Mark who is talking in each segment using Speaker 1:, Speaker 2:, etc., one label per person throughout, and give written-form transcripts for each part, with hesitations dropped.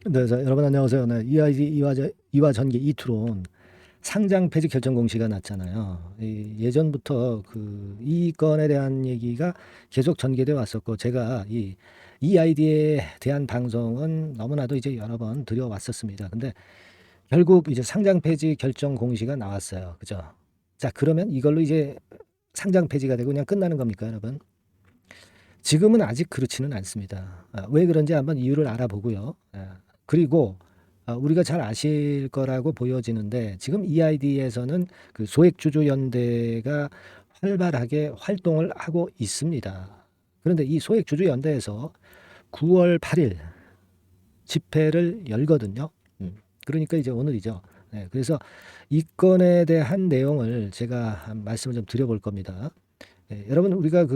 Speaker 1: 네, 여러분 안녕하세요. 네, EID 이화 전기 이투론 상장 폐지 결정 공시가 났잖아요. 예전부터 이 건에 대한 얘기가 계속 전개돼 왔었고, 제가 이 EID에 대한 방송은 너무나도 이제 여러 번 드려왔었습니다. 근데 결국 이제 상장 폐지 결정 공시가 나왔어요. 그죠? 자, 그러면 이걸로 이제 상장 폐지가 되고 그냥 끝나는 겁니까, 여러분? 지금은 아직 그렇지는 않습니다. 왜 그런지 한번 이유를 알아보고요. 그리고 우리가 잘 아실 거라고 보여지는데 지금 EID에서는 그 소액주주연대가 활발하게 활동을 하고 있습니다. 그런데 이 소액주주연대에서 9월 8일 집회를 열거든요. 그러니까 이제 오늘이죠. 네, 그래서 이 건에 대한 내용을 제가 말씀을 좀 드려볼 겁니다. 여러분 우리가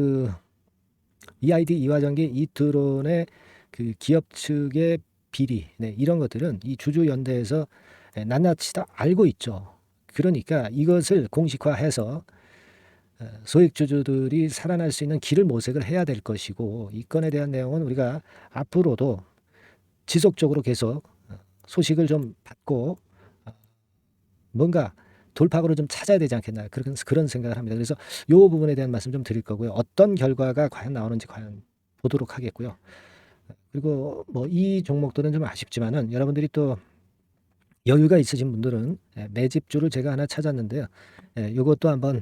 Speaker 1: EID 이화전기 이트론의 그 기업 측의 비리, 네, 이런 것들은 이 주주연대에서 낱낱이 다 알고 있죠. 그러니까 이것을 공식화해서 소액주주들이 살아날 수 있는 길을 모색을 해야 될 것이고, 이 건에 대한 내용은 우리가 앞으로도 지속적으로 계속 소식을 좀 받고 뭔가 돌파구를 좀 찾아야 되지 않겠나, 그런 생각을 합니다. 그래서 이 부분에 대한 말씀 좀 드릴 거고요. 어떤 결과가 과연 나오는지 과연 보도록 하겠고요. 그리고 뭐 이 종목들은 좀 아쉽지만은 여러분들이 또 여유가 있으신 분들은 매집주를 제가 하나 찾았는데요. 요것도 한번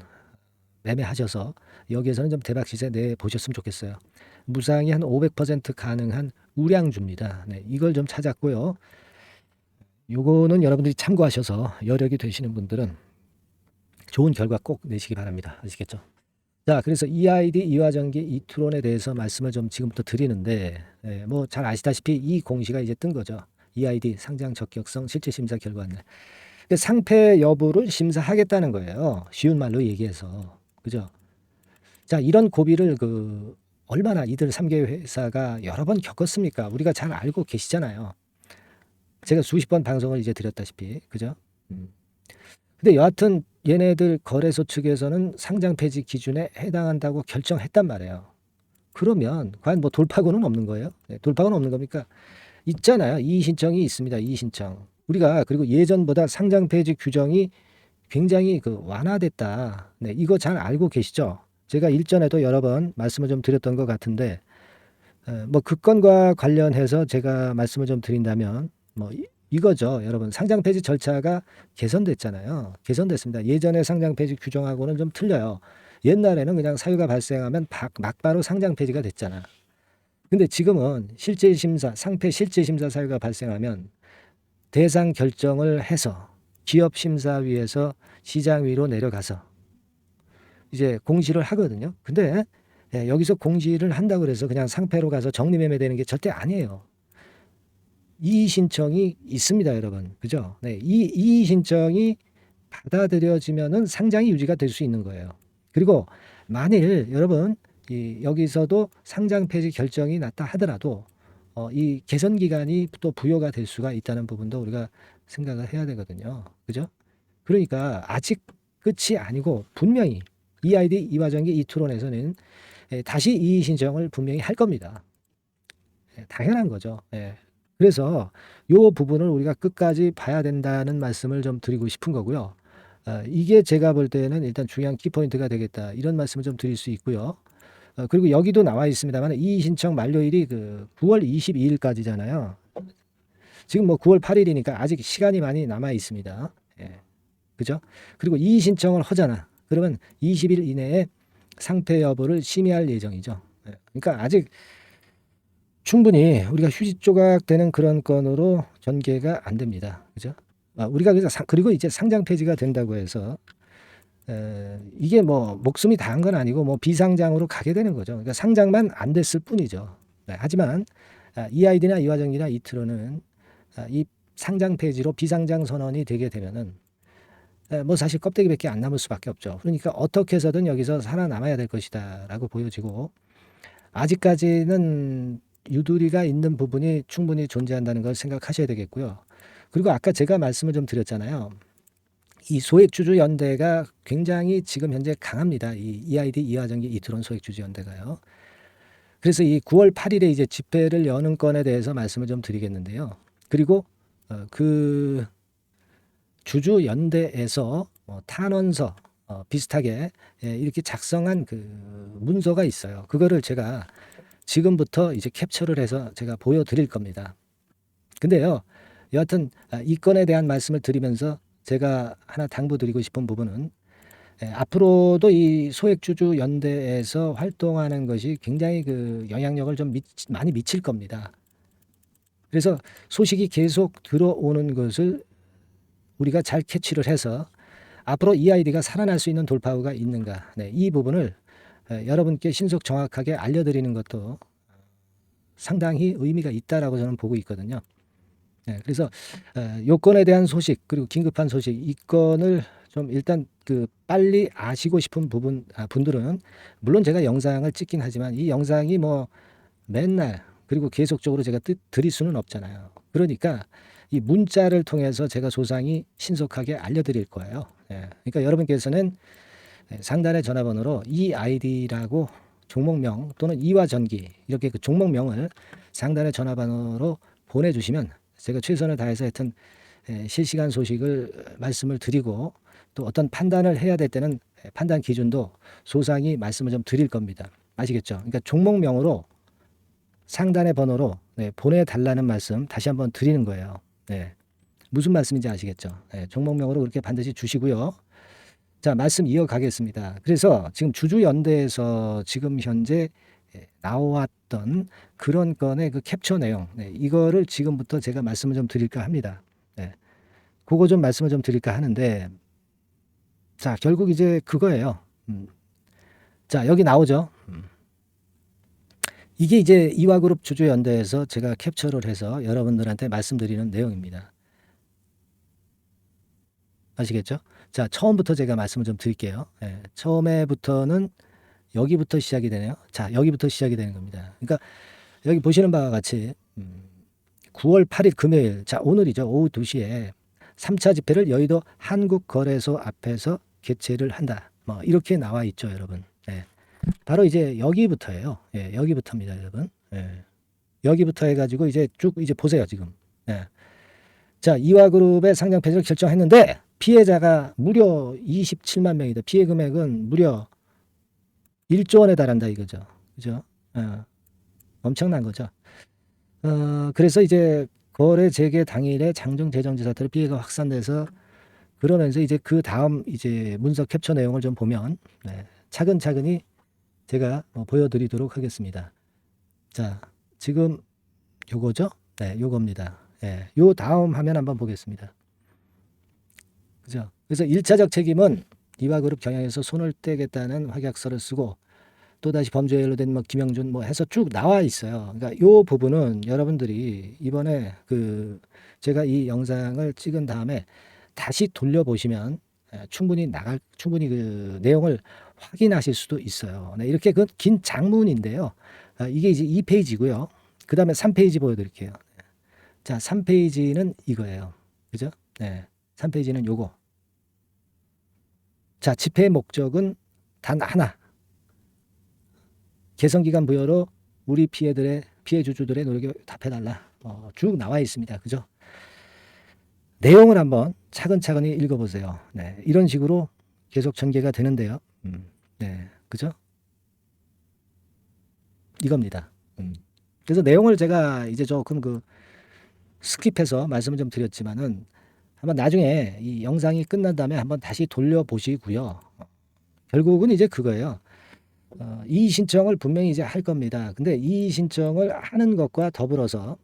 Speaker 1: 매매하셔서 여기에서는 좀 대박 시세 내 보셨으면 좋겠어요. 무상이 한 500% 가능한 우량주입니다. 네, 이걸 좀 찾았고요. 요거는 여러분들이 참고하셔서 여력이 되시는 분들은 좋은 결과 꼭 내시기 바랍니다. 아시겠죠? 자, 그래서 EID 이화전기 이투론에 대해서 말씀을 좀 지금부터 드리는데, 뭐 잘 아시다시피 이 공시가 이제 뜬 거죠. EID 상장 적격성 실제 심사 결과는 상패 여부를 심사하겠다는 거예요. 쉬운 말로 얘기해서, 그죠? 자, 이런 고비를 얼마나 이들 3개 회사가 여러 번 겪었습니까? 우리가 잘 알고 계시잖아요. 제가 수십 번 방송을 이제 드렸다시피, 그죠? 근데 여하튼 얘네들 거래소 측에서는 상장 폐지 기준에 해당한다고 결정했단 말이에요. 그러면 과연 뭐 돌파구는 없는 거예요? 네, 돌파구는 없는 겁니까? 있잖아요. 이의 신청이 있습니다. 이의 신청. 우리가 그리고 예전보다 상장 폐지 규정이 굉장히 완화됐다. 네, 이거 잘 알고 계시죠? 제가 일전에도 여러 번 말씀을 좀 드렸던 것 같은데, 뭐 그 건과 관련해서 제가 말씀을 좀 드린다면 뭐 이거죠. 여러분 상장 폐지 절차가 개선됐잖아요. 개선됐습니다. 예전에 상장 폐지 규정하고는 좀 틀려요. 옛날에는 그냥 사유가 발생하면 막바로 상장 폐지가 됐잖아. 근데 지금은 실제 심사, 상패 실제 심사 사유가 발생하면 대상 결정을 해서 기업 심사위에서 시장위로 내려가서 이제 공시를 하거든요. 근데 여기서 공시를 한다고 해서 그냥 상패로 가서 정리매매되는 게 절대 아니에요. 이의 신청이 있습니다, 여러분. 그죠? 네, 이 이의 신청이 받아들여지면은 상장이 유지가 될 수 있는 거예요. 그리고 만일 여러분 여기서도 상장 폐지 결정이 났다 하더라도 이 개선 기간이 또 부여가 될 수가 있다는 부분도 우리가 생각을 해야 되거든요. 그죠? 그러니까 아직 끝이 아니고 분명히 EID 이화전기 이투론에서는 다시 이의 신청을 분명히 할 겁니다. 당연한 거죠. 그래서 요 부분을 우리가 끝까지 봐야 된다는 말씀을 좀 드리고 싶은 거고요. 이게 제가 볼 때는 일단 중요한 키포인트가 되겠다. 이런 말씀을 좀 드릴 수 있고요. 그리고 여기도 나와 있습니다만 이의 신청 만료일이 9월 22일까지잖아요. 지금 뭐 9월 8일이니까 아직 시간이 많이 남아 있습니다. 그죠? 그리고 이의 신청을 하잖아. 그러면 20일 이내에 상패 여부를 심의할 예정이죠. 그러니까 아직 충분히 우리가 휴지 조각 되는 그런 건으로 전개가 안 됩니다. 그죠? 우리가 그리고 이제 상장 폐지가 된다고 해서 이게 뭐 목숨이 다한 건 아니고 뭐 비상장으로 가게 되는 거죠. 그러니까 상장만 안 됐을 뿐이죠. 하지만 EID나 이화전기나 이트로는 이 상장 폐지로 비상장 선언이 되게 되면은 뭐 사실 껍데기밖에 안 남을 수밖에 없죠. 그러니까 어떻게 해서든 여기서 살아남아야 될 것이다라고 보여지고, 아직까지는 유두리가 있는 부분이 충분히 존재한다는 걸 생각하셔야 되겠고요. 그리고 아까 제가 말씀을 좀 드렸잖아요. 이 소액주주연대가 굉장히 지금 현재 강합니다. 이 EID 이화전기 이트론 소액주주연대가요. 그래서 이 9월 8일에 이제 집회를 여는 건에 대해서 말씀을 좀 드리겠는데요. 그리고 그 주주연대에서 탄원서 비슷하게 이렇게 작성한 그 문서가 있어요. 그거를 제가 지금부터 이제 캡처를 해서 제가 보여드릴 겁니다. 근데요, 여하튼 이 건에 대한 말씀을 드리면서 제가 하나 당부드리고 싶은 부분은 앞으로도 이 소액주주 연대에서 활동하는 것이 굉장히 그 영향력을 좀 많이 미칠 겁니다. 그래서 소식이 계속 들어오는 것을 우리가 잘 캐치를 해서 앞으로 이 아이디가 살아날 수 있는 돌파구가 있는가, 이 부분을 여러분께 신속 정확하게 알려드리는 것도 상당히 의미가 있다라고 저는 보고 있거든요. 그래서 요건에 대한 소식 그리고 긴급한 소식 이 건을 좀 일단 그 빨리 아시고 싶은 분들은 물론 제가 영상을 찍긴 하지만 이 영상이 뭐 맨날 그리고 계속적으로 제가 드릴 수는 없잖아요. 그러니까 이 문자를 통해서 제가 소상히 신속하게 알려드릴 거예요. 그러니까 여러분께서는 상단의 전화번호로 이 아이디라고 종목명 또는 이와 전기 이렇게 그 종목명을 상단의 전화번호로 보내주시면 제가 최선을 다해서 하여튼 실시간 소식을 말씀을 드리고 또 어떤 판단을 해야 될 때는 판단 기준도 소상히 말씀을 좀 드릴 겁니다. 아시겠죠? 그러니까 종목명으로 상단의 번호로 보내달라는 말씀 다시 한번 드리는 거예요. 무슨 말씀인지 아시겠죠? 종목명으로 그렇게 반드시 주시고요. 자, 말씀 이어가겠습니다. 그래서 지금 주주연대에서 지금 현재 나왔던 그런 건의 그 캡처 내용, 이거를 지금부터 제가 말씀을 좀 드릴까 합니다. 그거 좀 말씀을 좀 드릴까 하는데, 자, 결국 이제 그거예요. 자, 여기 나오죠. 이게 이제 이화그룹 주주연대에서 제가 캡처를 해서 여러분들한테 말씀드리는 내용입니다. 아시겠죠? 자, 처음부터 제가 말씀을 좀 드릴게요. 처음에부터는 여기부터 시작이 되네요. 자, 여기부터 시작이 되는 겁니다. 그러니까 여기 보시는 바와 같이 9월 8일 금요일, 자, 오늘이죠. 오후 2시에 3차 집회를 여의도 한국거래소 앞에서 개최를 한다. 뭐 이렇게 나와 있죠, 여러분. 바로 이제 여기부터예요. 여기부터입니다, 여러분. 여기부터 해가지고 이제 쭉 이제 보세요, 지금. 자, 이화그룹의 상장 폐지를 결정했는데 피해자가 무려 27만 명이다. 피해 금액은 무려 1조 원에 달한다 이거죠. 그죠? 엄청난 거죠. 그래서 이제 거래 재개 당일에 장중 재정지 사태로 피해가 확산돼서 그러면서 이제 그 다음 이제 문서 캡처 내용을 좀 보면 차근차근히 제가 보여드리도록 하겠습니다. 자, 지금 요거죠? 요겁니다. 요 다음 화면 한번 보겠습니다. 그죠? 그래서 1차적 책임은 이화그룹 경영에서 손을 떼겠다는 확약서를 쓰고 또다시 범죄에 연루된 뭐 김영준 뭐 해서 쭉 나와 있어요. 그러니까 요 부분은 여러분들이 이번에 그 제가 이 영상을 찍은 다음에 다시 돌려보시면 충분히 그 내용을 확인하실 수도 있어요. 이렇게 그 긴 장문인데요. 이게 이제 2페이지고요. 그 다음에 3페이지 보여드릴게요. 자, 3페이지는 이거예요. 그죠? 3페이지는 요거. 자, 집회의 목적은 단 하나. 개성기간 부여로 우리 피해 주주들의 노력에 답해달라. 쭉 나와 있습니다. 그죠? 내용을 한번 차근차근히 읽어보세요. 이런 식으로 계속 전개가 되는데요. 그죠? 이겁니다. 그래서 내용을 제가 이제 조금 그 스킵해서 말씀을 좀 드렸지만은 한번 나중에 이 영상이 끝난 다음에 한번 다시 돌려보시고요. 결국은 이제 그거예요. 이의 신청을 분명히 이제 할 겁니다. 근데 이의 신청을 하는 것과 더불어서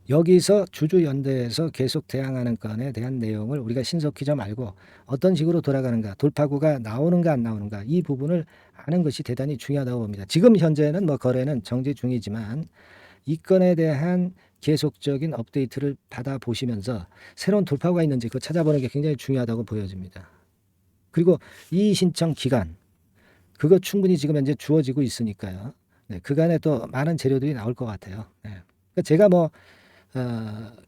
Speaker 1: 여기서 주주연대에서 계속 대항하는 건에 대한 내용을 우리가 신속히 좀 알고 어떤 식으로 돌아가는가, 돌파구가 나오는가 안 나오는가 이 부분을 아는 것이 대단히 중요하다고 봅니다. 지금 현재는 뭐 거래는 정지 중이지만 이 건에 대한 계속적인 업데이트를 받아보시면서 새로운 돌파구가 있는지 그거 찾아보는 게 굉장히 중요하다고 보여집니다. 그리고 이의 신청 기간 그거 충분히 지금 현재 주어지고 있으니까요. 그간에 또 많은 재료들이 나올 것 같아요. 그러니까 제가 뭐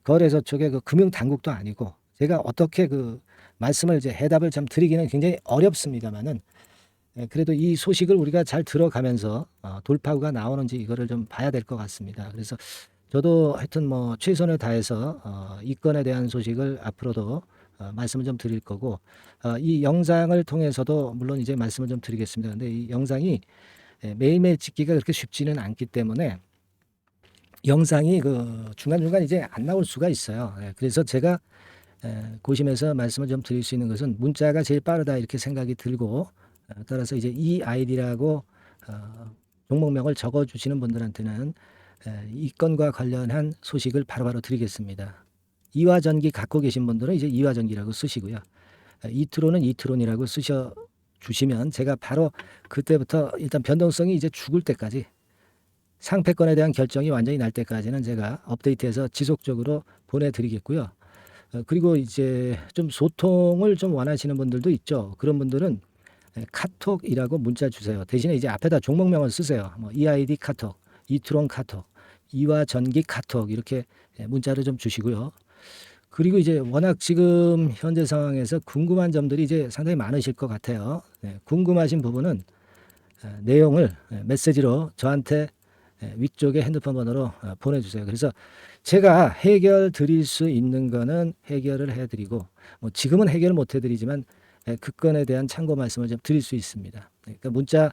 Speaker 1: 거래소 쪽에 그 금융 당국도 아니고 제가 어떻게 그 말씀을 이제 해답을 좀 드리기는 굉장히 어렵습니다만은 그래도 이 소식을 우리가 잘 들어가면서 돌파구가 나오는지 이거를 좀 봐야 될 것 같습니다. 그래서 저도 하여튼 뭐 최선을 다해서 이 건에 대한 소식을 앞으로도 말씀을 좀 드릴 거고, 이 영상을 통해서도 물론 이제 말씀을 좀 드리겠습니다. 근데 이 영상이 매일매일 찍기가 그렇게 쉽지는 않기 때문에 영상이 그 중간중간 이제 안 나올 수가 있어요. 그래서 제가 고심해서 말씀을 좀 드릴 수 있는 것은 문자가 제일 빠르다 이렇게 생각이 들고, 따라서 이제 이 아이디라고 종목명을 적어 주시는 분들한테는 이 건과 관련한 소식을 바로바로 드리겠습니다. 이화전기 갖고 계신 분들은 이제 이화전기라고 쓰시고요. 이트론은 이트론이라고 쓰셔 주시면 제가 바로 그때부터 일단 변동성이 이제 죽을 때까지, 상패권에 대한 결정이 완전히 날 때까지는 제가 업데이트해서 지속적으로 보내드리겠고요. 그리고 이제 좀 소통을 좀 원하시는 분들도 있죠. 그런 분들은 카톡이라고 문자 주세요. 대신에 이제 앞에다 종목명을 쓰세요. 뭐 EID 카톡, 이트론 카톡, 이화전기 카톡 이렇게 문자를 좀 주시고요. 그리고 이제 워낙 지금 현재 상황에서 궁금한 점들이 이제 상당히 많으실 것 같아요. 궁금하신 부분은 내용을 메시지로 저한테 위쪽에 핸드폰 번호로 보내주세요. 그래서 제가 해결 드릴 수 있는 거는 해결을 해드리고, 뭐 지금은 해결 못 해드리지만 그 건에 대한 참고 말씀을 좀 드릴 수 있습니다. 그러니까 문자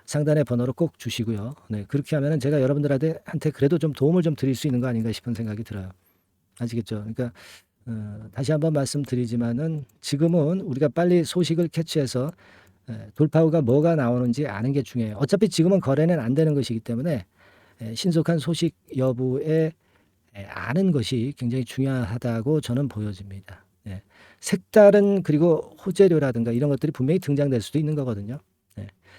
Speaker 1: 상단의 번호로 꼭 주시고요. 그렇게 하면은 제가 여러분들한테 그래도 좀 도움을 좀 드릴 수 있는 거 아닌가 싶은 생각이 들어요. 아시겠죠? 그러니까 다시 한번 말씀드리지만은 지금은 우리가 빨리 소식을 캐치해서 돌파구가 뭐가 나오는지 아는 게 중요해요. 어차피 지금은 거래는 안 되는 것이기 때문에 신속한 소식 여부에 아는 것이 굉장히 중요하다고 저는 보여집니다. 색다른 그리고 호재료라든가 이런 것들이 분명히 등장될 수도 있는 거거든요.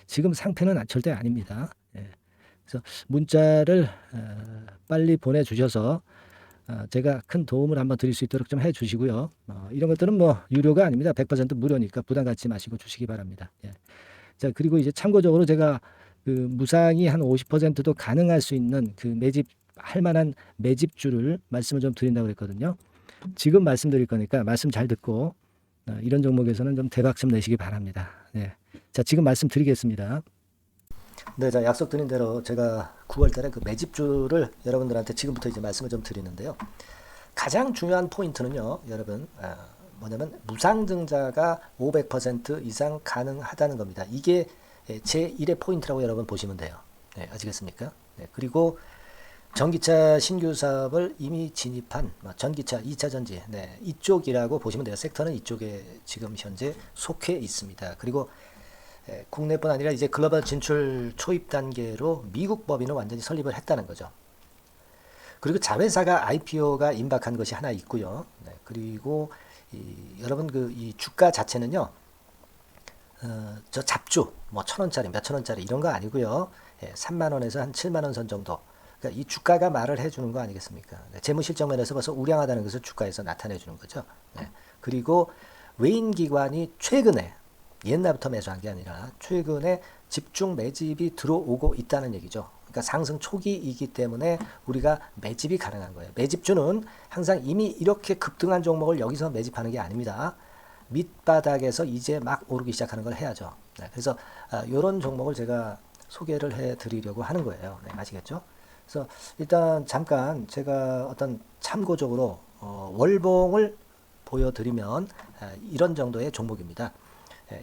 Speaker 1: 지금 상태는 절대 아닙니다. 그래서 문자를 빨리 보내주셔서 제가 큰 도움을 한번 드릴 수 있도록 좀 해주시고요. 이런 것들은 뭐 유료가 아닙니다. 100% 무료니까 부담 갖지 마시고 주시기 바랍니다. 자, 그리고 이제 참고적으로 제가 그 무상이 한 50%도 가능할 수 있는 그 매집할 만한 매집주를 말씀을 좀 드린다고 그랬거든요. 지금 말씀드릴 거니까 말씀 잘 듣고 이런 종목에서는 좀 대박 좀 내시기 바랍니다. 자, 지금 말씀드리겠습니다. 네, 자, 약속드린 대로 제가 9월 달에 그 매집주를 여러분들한테 지금부터 이제 말씀을 좀 드리는데요. 가장 중요한 포인트는요, 여러분, 뭐냐면 무상증자가 500% 이상 가능하다는 겁니다. 이게 제1의 포인트라고 여러분 보시면 돼요. 아시겠습니까? 그리고 전기차 신규 사업을 이미 진입한 전기차 2차 전지, 이쪽이라고 보시면 돼요. 섹터는 이쪽에 지금 현재 속해 있습니다. 그리고 국내뿐 아니라 이제 글로벌 진출 초입 단계로 미국 법인을 완전히 설립을 했다는 거죠. 그리고 자회사가 IPO가 임박한 것이 하나 있고요. 그리고 여러분 그 이 주가 자체는요, 저 잡주 뭐 1,000원짜리 몇 천원짜리 이런 거 아니고요. 3만 원에서 한 7만 원 선 정도. 그러니까 이 주가가 말을 해주는 거 아니겠습니까? 재무실적 면에서 벌써 우량하다는 것을 주가에서 나타내 주는 거죠. 그리고 외인 기관이 최근에, 옛날부터 매수한 게 아니라 최근에 집중 매집이 들어오고 있다는 얘기죠. 그러니까 상승 초기이기 때문에 우리가 매집이 가능한 거예요. 매집주는 항상 이미 이렇게 급등한 종목을 여기서 매집하는 게 아닙니다. 밑바닥에서 이제 막 오르기 시작하는 걸 해야죠. 그래서 이런 종목을 제가 소개를 해드리려고 하는 거예요. 아시겠죠? 그래서 일단 잠깐 제가 어떤 참고적으로 월봉을 보여드리면 이런 정도의 종목입니다.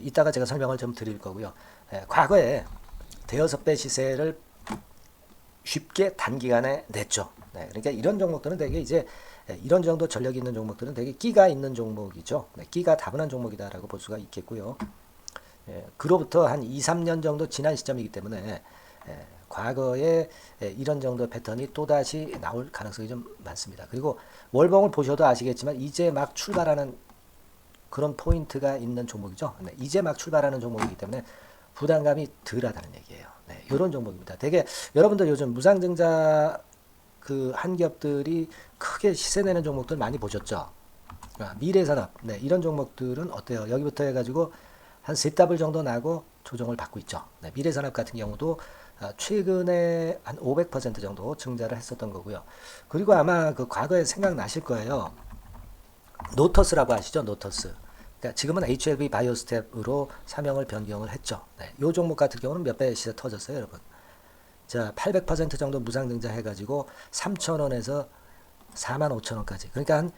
Speaker 1: 이따가 제가 설명을 좀 드릴 거고요. 과거에 대여섯 배 시세를 쉽게 단기간에 냈죠. 그러니까 이런 종목들은 되게 이제 이런 정도 전력이 있는 종목들은 되게 끼가 있는 종목이죠. 끼가 다분한 종목이다라고 볼 수가 있겠고요. 그로부터 한 2, 3년 정도 지난 시점이기 때문에 과거에 이런 정도 패턴이 또다시 나올 가능성이 좀 많습니다. 그리고 월봉을 보셔도 아시겠지만 이제 막 출발하는 그런 포인트가 있는 종목이죠. 이제 막 출발하는 종목이기 때문에 부담감이 덜하다는 얘기예요. 이런 종목입니다. 되게 여러분들 요즘 무상증자 그 한기업들이 크게 시세 내는 종목들 많이 보셨죠? 미래산업, 이런 종목들은 어때요? 여기부터 해가지고 한 3더블 정도 나고 조정을 받고 있죠. 미래산업 같은 경우도 최근에 한 500% 정도 증자를 했었던 거고요. 그리고 아마 그 과거에 생각나실 거예요. 노터스라고 아시죠? 노터스. 그러니까 지금은 HLB 바이오스텝으로 사명을 변경을 했죠. 이 종목 같은 경우는 몇 배 시세 터졌어요, 여러분. 자, 800% 정도 무상증자 해가지고 3,000원에서 45,000원까지. 그러니까 한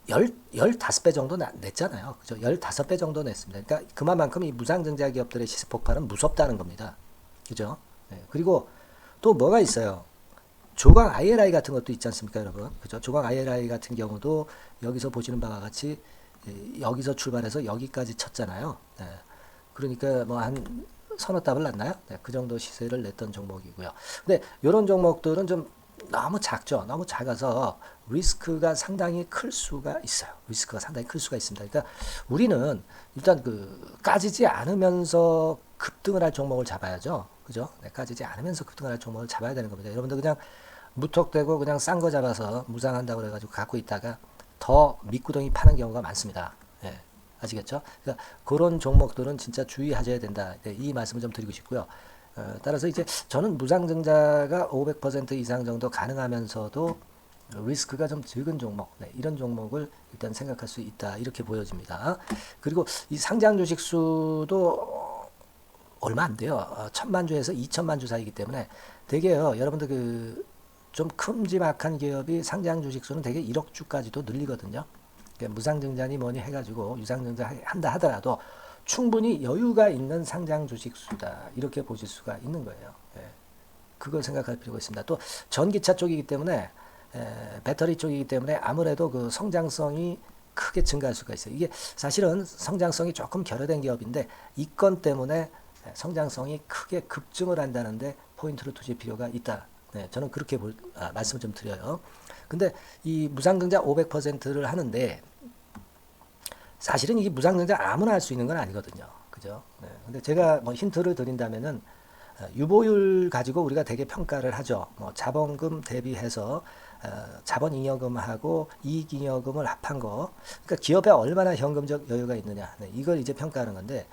Speaker 1: 15배 정도 냈잖아요. 그죠? 15배 정도 냈습니다. 그러니까 그만큼 이 무상증자 기업들의 시세 폭발은 무섭다는 겁니다. 그죠? 네. 그리고 또 뭐가 있어요? 조강 ILI 같은 것도 있지 않습니까, 여러분? 그죠? 조강 ILI 같은 경우도 여기서 보시는 바와 같이 여기서 출발해서 여기까지 쳤잖아요. 네. 그러니까 뭐 한 서너 답을 났나요? 네, 그 정도 시세를 냈던 종목이고요. 근데 이런 종목들은 좀 너무 작죠. 너무 작아서 리스크가 상당히 클 수가 있어요. 리스크가 상당히 클 수가 있습니다. 그러니까 우리는 일단 그 까지지 않으면서 급등을 할 종목을 잡아야죠. 그죠? 네, 까지지 않으면서 급등을 할 종목을 잡아야 되는 겁니다. 여러분들 그냥 무턱대고 그냥 싼 거 잡아서 무상한다고 그래가지고 갖고 있다가 더 밑구덩이 파는 경우가 많습니다. 예, 아시겠죠? 그러니까 그런 종목들은 진짜 주의하셔야 된다. 네, 이 말씀을 좀 드리고 싶고요. 따라서 이제 저는 무상증자가 500% 이상 정도 가능하면서도 리스크가 좀 적은 종목, 네, 이런 종목을 일단 생각할 수 있다. 이렇게 보여집니다. 그리고 이 상장 주식 수도 얼마 안 돼요. 1,000만 주에서 2천만 주 사이기 때문에 되게요. 여러분들 그 좀 큼지막한 기업이 상장 주식 수는 되게 1억 주까지도 늘리거든요. 그러니까 무상증자니 뭐니 해가지고 유상증자 한다 하더라도 충분히 여유가 있는 상장 주식 수다. 이렇게 보실 수가 있는 거예요. 예. 그걸 생각할 필요가 있습니다. 또 전기차 쪽이기 때문에 배터리 쪽이기 때문에 아무래도 그 성장성이 크게 증가할 수가 있어요. 이게 사실은 성장성이 조금 결여된 기업인데 이 건 때문에 성장성이 크게 급증을 한다는데 포인트를 두실 필요가 있다. 네, 저는 그렇게 말씀을 좀 드려요. 근데 이 무상증자 500%를 하는데 사실은 이 무상증자 아무나 할 수 있는 건 아니거든요. 그죠? 네, 근데 제가 뭐 힌트를 드린다면은 유보율 가지고 우리가 되게 평가를 하죠. 뭐 자본금 대비해서 자본잉여금하고 이익잉여금을 합한 거. 그러니까 기업에 얼마나 현금적 여유가 있느냐. 네, 이걸 이제 평가하는 건데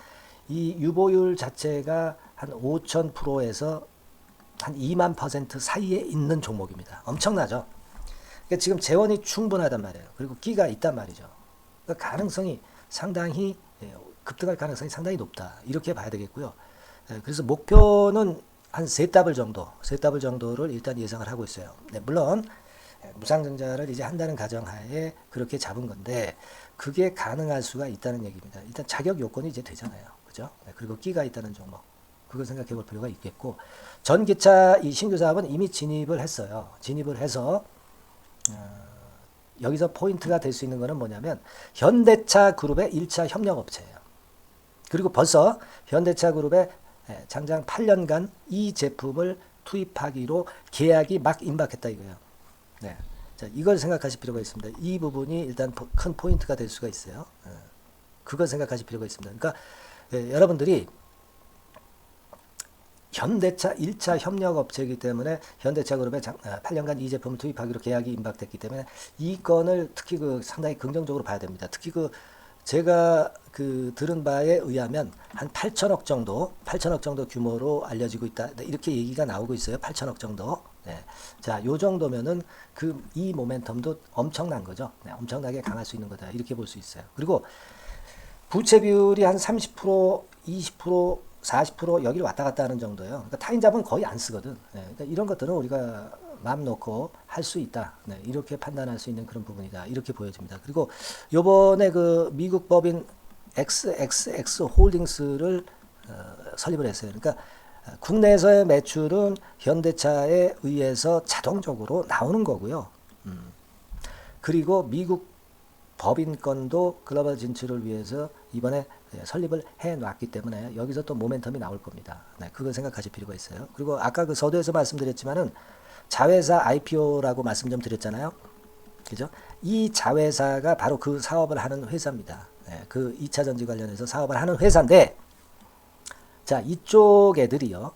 Speaker 1: 이 유보율 자체가 한 5,000%에서 한 2만 % 사이에 있는 종목입니다. 엄청나죠? 그러니까 지금 재원이 충분하단 말이에요. 그리고 끼가 있단 말이죠. 그러니까 가능성이 상당히 급등할 가능성이 상당히 높다. 이렇게 봐야 되겠고요. 그래서 목표는 한 세 답을 정도를 일단 예상을 하고 있어요. 네, 물론 무상증자를 이제 한다는 가정하에 그렇게 잡은 건데 그게 가능할 수가 있다는 얘기입니다. 일단 자격 요건이 이제 되잖아요. 그죠? 네, 그리고 끼가 있다는 종목. 그걸 생각해 볼 필요가 있겠고 전기차 이 신규 사업은 이미 진입을 했어요. 진입을 해서 여기서 포인트가 될 수 있는 거는 뭐냐면 현대차 그룹의 1차 협력업체예요. 그리고 벌써 현대차 그룹의 장장 8년간 이 제품을 투입하기로 계약이 막 임박했다 이거예요. 네. 자, 이걸 생각하실 필요가 있습니다. 이 부분이 일단 큰 포인트가 될 수가 있어요. 그걸 생각하실 필요가 있습니다. 그러니까 여러분들이 현대차 1차 협력업체이기 때문에 현대차 그룹에 8년간 이 제품을 투입하기로 계약이 임박됐기 때문에 이 건을 특히 그 상당히 긍정적으로 봐야 됩니다. 특히 그 제가 그 들은 바에 의하면 한 8천억 정도 규모로 알려지고 있다. 이렇게 얘기가 나오고 있어요. 8천억 정도. 네. 자, 요 정도면은 그 이 모멘텀도 엄청난 거죠. 네, 엄청나게 강할 수 있는 거다. 이렇게 볼 수 있어요. 그리고 부채 비율이 한 30%, 20%, 40% 여기를 왔다 갔다 하는 정도예요. 그러니까 타인자본 거의 안 쓰거든. 네, 그러니까 이런 것들은 우리가 마음 놓고 할 수 있다. 네, 이렇게 판단할 수 있는 그런 부분이다. 이렇게 보여집니다. 그리고 요번에 그 미국 법인 XXX 홀딩스를 설립을 했어요. 그러니까 국내에서의 매출은 현대차에 의해서 자동적으로 나오는 거고요. 그리고 미국 법인권도 글로벌 진출을 위해서 이번에 설립을 해놨기 때문에 여기서 또 모멘텀이 나올 겁니다. 네, 그걸 생각하실 필요가 있어요. 그리고 아까 그 서두에서 말씀드렸지만은 자회사 IPO라고 말씀 좀 드렸잖아요. 그죠? 이 자회사가 바로 그 사업을 하는 회사입니다. 네, 그 2차 전지 관련해서 사업을 하는 회사인데, 자, 이쪽 애들이요.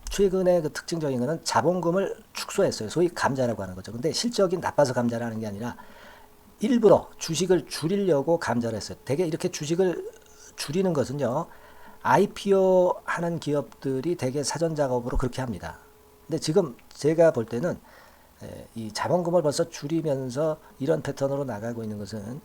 Speaker 1: 최근에 그 특징적인 거는 자본금을 축소했어요. 소위 감자라고 하는 거죠. 근데 실적이 나빠서 감자를 하는 게 아니라 일부러 주식을 줄이려고 감자를 했어요. 되게 이렇게 주식을 줄이는 것은요. IPO 하는 기업들이 되게 사전 작업으로 그렇게 합니다. 근데 지금 제가 볼 때는 이 자본금을 벌써 줄이면서 이런 패턴으로 나가고 있는 것은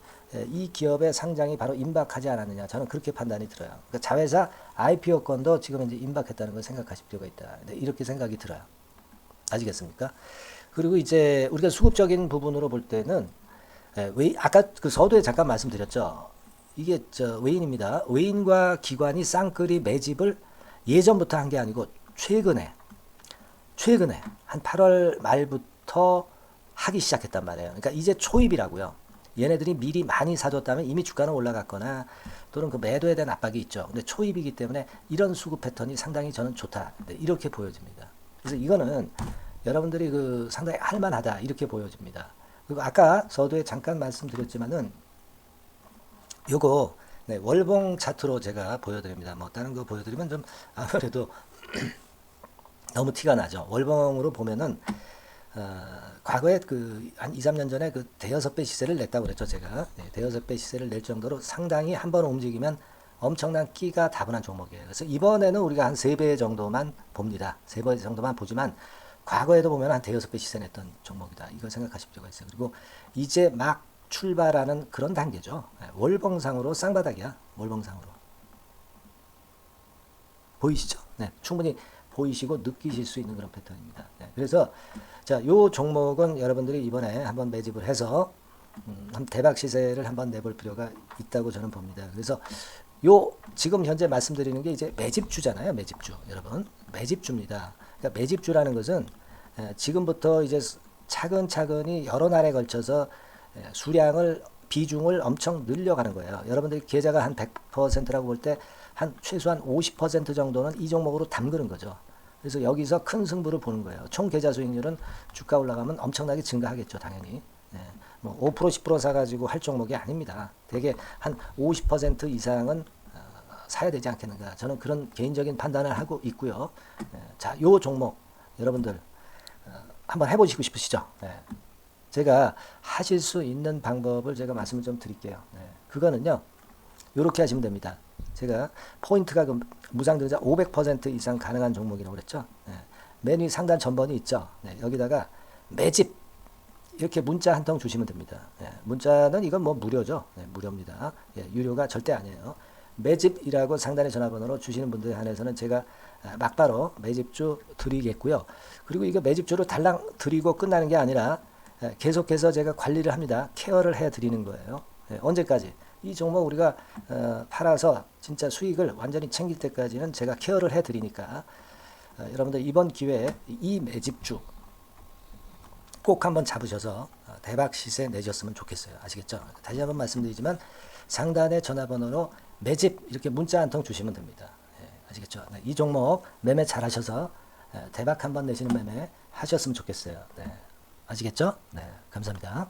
Speaker 1: 이 기업의 상장이 바로 임박하지 않았느냐, 저는 그렇게 판단이 들어요. 그러니까 자회사 IPO권도 지금 이제 임박했다는 걸 생각하실 필요가 있다. 이렇게 생각이 들어요. 아시겠습니까? 그리고 이제 우리가 수급적인 부분으로 볼 때는 아까 그 서두에 잠깐 말씀드렸죠. 이게 외인입니다. 외인과 기관이 쌍끌이 매집을 예전부터 한 게 아니고 최근에 한 8월 말부터 하기 시작했단 말이에요. 그러니까 이제 초입이라고요. 얘네들이 미리 많이 사줬다면 이미 주가는 올라갔거나 또는 그 매도에 대한 압박이 있죠. 근데 초입이기 때문에 이런 수급 패턴이 상당히 저는 좋다. 이렇게 보여집니다. 그래서 이거는 여러분들이 그 상당히 할만하다 이렇게 보여집니다. 그리고 아까 서두에 잠깐 말씀드렸지만은 요거 월봉 차트로 제가 보여드립니다. 뭐 다른 거 보여드리면 좀 아무래도 너무 티가 나죠. 월봉으로 보면은 과거에 그 한 2, 3년 전에 그 대여섯 배 시세를 냈다고 그랬죠, 제가. 대여섯 배 시세를 낼 정도로 상당히 한 번 움직이면 엄청난 끼가 다분한 종목이에요. 그래서 이번에는 우리가 한 3배 정도만 봅니다. 3배 정도만 보지만 과거에도 보면 한 대여섯 배 시세 냈던 종목이다. 이걸 생각하실 필요가 있어요. 그리고 이제 막 출발하는 그런 단계죠. 월봉상으로 쌍바닥이야. 월봉상으로. 보이시죠? 네, 충분히 보이시고 느끼실 수 있는 그런 패턴입니다. 네, 그래서 자, 요 종목은 여러분들이 이번에 한번 매집을 해서 대박 시세를 한번 내볼 필요가 있다고 저는 봅니다. 그래서 요 지금 현재 말씀드리는 게 이제 매집주잖아요. 매집주. 여러분, 매집주입니다. 그러니까 매집주라는 것은 지금부터 이제 차근차근히 여러 날에 걸쳐서 수량을 비중을 엄청 늘려가는 거예요. 여러분들이 계좌가 한 100%라고 볼 때 한 최소한 50% 정도는 이 종목으로 담그는 거죠. 그래서 여기서 큰 승부를 보는 거예요. 총 계좌 수익률은 주가 올라가면 엄청나게 증가하겠죠, 당연히. 뭐 5% 10% 사가지고 할 종목이 아닙니다. 되게 한 50% 이상은 사야 되지 않겠는가. 저는 그런 개인적인 판단을 하고 있고요. 자, 요 종목 여러분들 한번 해보시고 싶으시죠? 제가 하실 수 있는 방법을 제가 말씀을 좀 드릴게요. 그거는요, 이렇게 하시면 됩니다. 제가 포인트가 그 무상등자 500% 이상 가능한 종목이라고 그랬죠. 메뉴 상단 전번이 있죠. 여기다가 매집 이렇게 문자 한 통 주시면 됩니다. 문자는 이건 뭐 무료죠. 무료입니다. 유료가 절대 아니에요. 매집이라고 상단의 전화번호로 주시는 분들에 한해서는 제가 막바로 매집주 드리겠고요. 그리고 이거 매집주를 달랑 드리고 끝나는 게 아니라 계속해서 제가 관리를 합니다. 케어를 해 드리는 거예요. 언제까지? 이 종목 우리가 팔아서 진짜 수익을 완전히 챙길 때까지는 제가 케어를 해 드리니까 여러분들 이번 기회에 이 매집주 꼭 한번 잡으셔서 대박 시세 내셨으면 좋겠어요. 아시겠죠? 다시 한번 말씀드리지만 상단의 전화번호로 매집 이렇게 문자 한 통 주시면 됩니다. 아시겠죠? 이 종목 매매 잘 하셔서 대박 한번 내시는 매매 하셨으면 좋겠어요. 아시겠죠? 감사합니다.